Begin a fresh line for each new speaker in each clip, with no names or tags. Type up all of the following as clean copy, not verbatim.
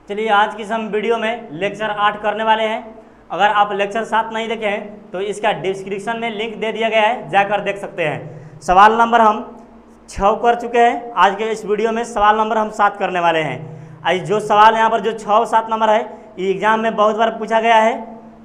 चलिए आज की इस हम वीडियो में लेक्चर 8 करने वाले हैं। अगर आप लेक्चर 7 नहीं देखे हैं तो इसका डिस्क्रिप्शन में लिंक दे दिया गया है, जाकर देख सकते हैं। सवाल नंबर हम 6 कर चुके हैं। आज के इस वीडियो में सवाल नंबर हम 7 करने वाले हैं। आज जो सवाल यहाँ पर जो 6 और 7 नंबर है ये एग्जाम में बहुत बार पूछा गया है,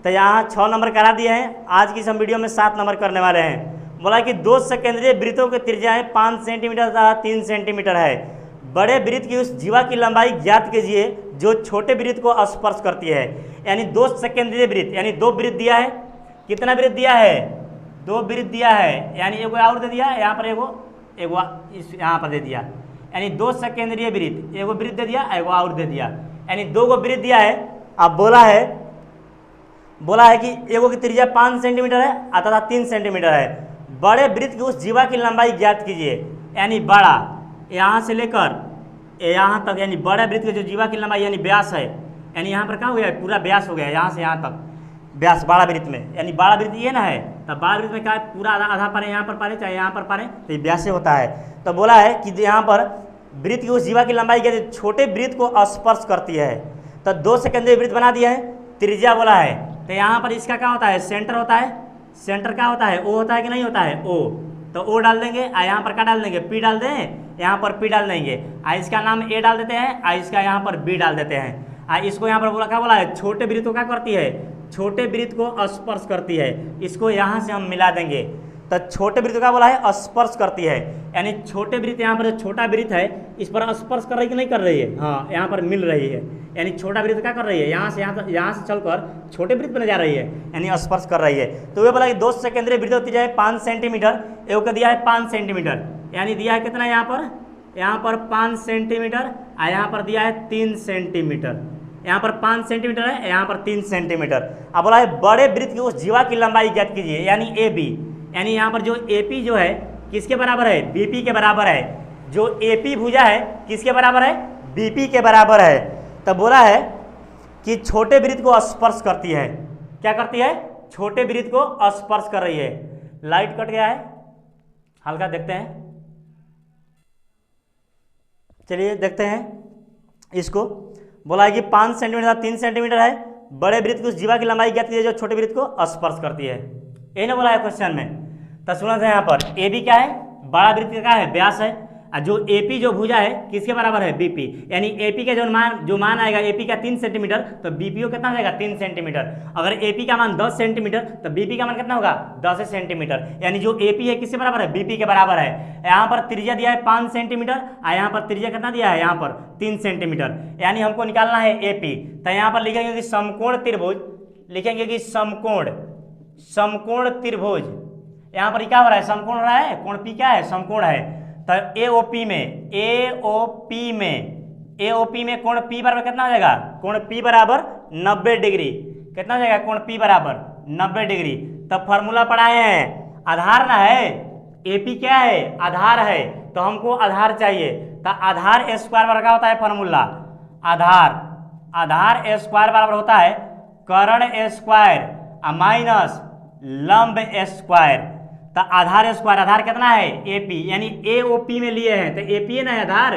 तो यहाँ 6 नंबर करा दिए हैं। आज की इस हम वीडियो में 7 नंबर करने वाले हैं। बोला कि दो सकेंद्रीय वृत्तों की त्रिज्याएं 5 सेंटीमीटर तथा 3 सेंटीमीटर है। बड़े वृत्त की उस जीवा की लंबाई ज्ञात कीजिए जो छोटे वृत्त को स्पर्श करती है। यानी दो सकेंद्रीय वृत्त, यानी दो वृत्त दिया है। कितना वृत्त दिया है? दो वृत्त दिया है। यानी एगो और दे दिया, यहाँ पर एगो इस यहाँ पर दे दिया। यानी दो सकेंद्रीय वृत्त, एगो वृत्त दे दिया, एगो और दे दिया। यानी दो गो वृत्त दिया है। अब बोला है कि एगो की त्रिज्या 5 सेंटीमीटर है तथा 3 सेंटीमीटर है। बड़े वृत्त की उस जीवा की लंबाई ज्ञात कीजिए। यानी बड़ा यहाँ से लेकर यहाँ तक, यानी बड़े वृत्त की जो जीवा की लंबाई यानी व्यास है, यानी यहाँ पर क्या हो गया? पूरा व्यास हो गया, यहाँ से यहाँ तक व्यास बड़ा वृत्त में। यानी बड़ा वृत्त ये ना है, तब बड़ा वृत्त में क्या है? पूरा आधा पारे यहाँ पर पारे, चाहे यहाँ पर पारे, तो ये व्यास होता है। तो बोला है कि यहाँ पर वृत्त की उस जीवा की लंबाई के छोटे वृत्त को स्पर्श करती है। तो दो सेकेंडरी वृत्त बना दिया है, त्रिज्या बोला है। तो यहाँ पर इसका क्या होता है? सेंटर होता है। सेंटर क्या होता है? ओ होता है कि नहीं होता है? ओ। तो ओ डाल देंगे, यहाँ पर क्या डाल देंगे? पी डाल दें, यहाँ पर पी डाल देंगे। इसका नाम ए डाल देते हैं, इसका यहाँ पर बी डाल देते हैं। इसको यहाँ पर बोला क्या बोला है? छोटे वृत्त को क्या करती है? छोटे वृत्त को स्पर्श करती है। इसको यहाँ से हम मिला देंगे। तो छोटे वृत्त का बोला है स्पर्श करती है। यानी छोटे वृत्त, यहाँ पर जो छोटा वृत्त है इस पर स्पर्श कर रही है कि नहीं कर रही है? हाँ, यहाँ पर मिल रही है। यानी छोटा वृत्त क्या कर रही है? यहाँ से चलकर छोटे वृत्त बने जा रही है, यानी स्पर्श कर रही है। तो वे बोला कि दो सेकेंडरी वृत्त होती है 5 सेंटीमीटर, एगो का दिया है 5 सेंटीमीटर। यानी दिया है कितना? यहाँ पर 5 सेंटीमीटर, यहाँ पर दिया है 3 सेंटीमीटर। यहाँ पर 5 सेंटीमीटर है, यहाँ पर 3 सेंटीमीटर। अब बोला है बड़े वृत्त की उस जीवा की लंबाई ज्ञात कीजिए। यानी ए बी, यानी यहाँ पर जो ए पी जो है किसके बराबर है? बी पी के बराबर है। जो ए पी भुजा है किसके बराबर है? बी पी के बराबर है। तब बोला है कि छोटे वृत्त को स्पर्श करती है। क्या करती है? छोटे वृत्त को स्पर्श कर रही है। लाइट कट गया है, हल्का देखते हैं। चलिए देखते हैं इसको। बोला है कि 5 सेंटीमीटर 3 सेंटीमीटर है। बड़े वृत्त की उस जीवा की लंबाई ज्ञात कीजिए जो छोटे वृत्त को स्पर्श करती है। यही ना बोला है क्वेश्चन में। तो सुना था यहाँ पर ए बी क्या है? बड़ा वृत्त का क्या है? व्यास है। और जो ए पी जो भुजा है किसके बराबर है? B P. यानी ए पी का जो मान आएगा, ए पी का 3 सेंटीमीटर, तो बी पी कितना हो जाएगा? 3 सेंटीमीटर। अगर ए पी का मान 10 सेंटीमीटर तो बी पी का मान कितना होगा? 10 सेंटीमीटर। यानी जो ए पी है किसके बराबर है? बी पी के बराबर है। यहाँ पर त्रिज्या दिया है 5 सेंटीमीटर और यहाँ पर त्रिज्या कितना दिया है? यहाँ पर 3 सेंटीमीटर। यानी हमको निकालना है ए पी। तो यहाँ पर लिखेंगे कि समकोण त्रिभुज, लिखेंगे कि समकोण त्रिभुज। यहाँ पर क्या हो रहा है? समकोण हो रहा है। कोण पी क्या है? समकोण है। तो एओपी में कोण पी बराबर कितना हो जाएगा? कोण पी बराबर 90 डिग्री। कितना हो जाएगा? कोण पी बराबर 90 डिग्री। तब फॉर्मूला पढ़ाए हैं, आधार ना है। एपी क्या है? आधार है। तो हमको आधार चाहिए। तो आधार स्क्वायर बराबर क्या होता है? फॉर्मूला आधार स्क्वायर बराबर होता है कर्ण स्क्वायर माइनस लंब स्क्वायर। तो आधार स्क्वायर, आधार कितना है? एपी। यानी एओपी में लिए हैं तो एपी है ना आधार।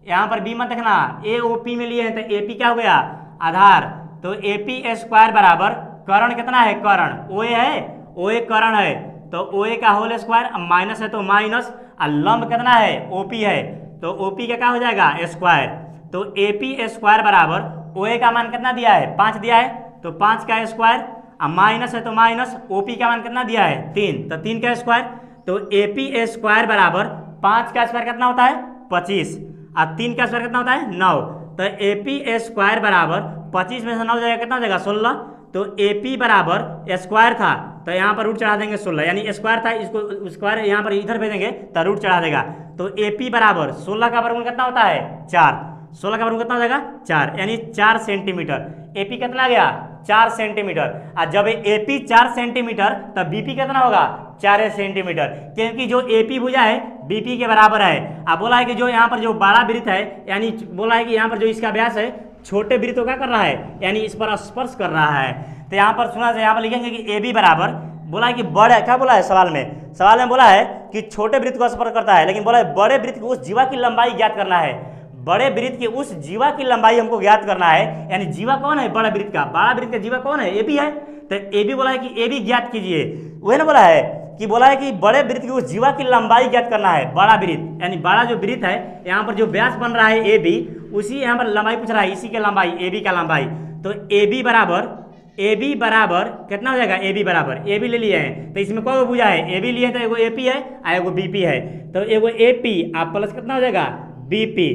यहाँ पर बी मत देखना, एओपी में लिए हैं तो एपी क्या हो गया? आधार। तो एपी स्क्वायर बराबर कर्ण कितना है? कर्ण ओए है, ओए कर्ण है। तो ओए का होल स्क्वायर, माइनस है तो माइनस, और लंब कितना है? ओपी है। तो ओपी का क्या हो जाएगा? स्क्वायर। तो एपी स्क्वायर बराबर ओए का मान कितना दिया है? 5 दिया है, तो 5 का स्क्वायर, माइनस है तो माइनस, ओपी का मान कितना दिया है? 3, तो 3 का स्क्वायर। तो एपी स्क्वायर बराबर 5 का स्क्वायर कितना होता है? 25, और 3 का स्क्वायर कितना होता है? 9। तो एपी स्क्वायर बराबर 25 में से 9 जाएगा कितना हो जाएगा? 16। तो एपी बराबर स्क्वायर था तो यहाँ पर रूट चढ़ा देंगे 16, यानी स्क्वायर था, इसको स्क्वायर यहाँ पर इधर भेजेंगे तो रूट चढ़ा देगा। तो एपी बराबर 16 का वर्गमूल कितना होता है? 4। 16 का वर्गमूल कितना हो जाएगा? 4, यानी 4 सेंटीमीटर। एपी कितना गया? 4 सेंटीमीटर। और जब एपी 4 सेंटीमीटर तब बीपी कितना होगा? 4 सेंटीमीटर, क्योंकि जो एपी भुजा है बीपी के बराबर है। अब बोला है कि जो यहाँ पर जो बड़ा वृत्त है, यानी बोला है कि यहाँ पर जो इसका व्यास है छोटे वृत्त को क्या कर रहा है? यानी इस पर स्पर्श कर रहा है। तो यहाँ पर सुना, यहाँ पर लिखेंगे कि ए बी बराबर, बोला है कि बड़े, क्या बोला है सवाल में बोला है कि छोटे वृत्त को स्पर्श करता है, लेकिन बोला है बड़े वृत्त की उस जीवा की लंबाई ज्ञात करना है। बड़े वृत्त की उस जीवा की लंबाई हमको ज्ञात करना है। यानी जीवा कौन है? बड़ा वृत्त का। बड़ा वृत्त का जीवा कौन है? ए बी है। तो ए बी बोला है कि ए बी ज्ञात कीजिए। वही ना बोला है कि बड़े वृत्त की उस जीवा की लंबाई ज्ञात करना है। बड़ा वृत्त यानी बड़ा जो वृत्त है, यहाँ पर जो व्यास बन रहा है ए बी, उसी यहाँ पर लंबाई पूछ रहा है, इसी के लंबाई, ए बी का लंबाई। तो ए बी बराबर कितना हो जाएगा? ए बी बराबर, ए बी ले लिए हैं तो इसमें कौन भुजा है? ए बी लिए तो एगो ए पी है और एगो बी पी है। तो एगो ए पी आप प्लस कितना हो जाएगा? B P,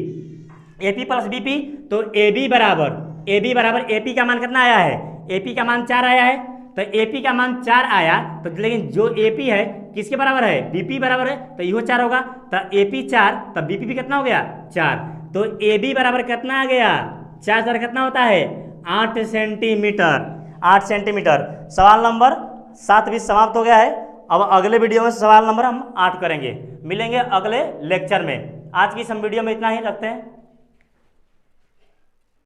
A P plus B P. तो ए बी बराबर ए पी का मान कितना आया है? ए पी का मान 4 आया है। तो ए पी का मान 4 आया, तो लेकिन जो ए पी है किसके बराबर है? बी पी बराबर है, तो इहो 4 होगा। तो ए पी 4, तब बी पी भी कितना हो गया? 4। तो ए बी बराबर कितना आ गया? 4 कितना होता है? 8 सेंटीमीटर। 8 सेंटीमीटर। सवाल नंबर 7 भी समाप्त हो गया है। अब अगले वीडियो में सवाल नंबर हम 8 करेंगे। मिलेंगे अगले लेक्चर में। आज की इस हम वीडियो में इतना ही रखते हैं।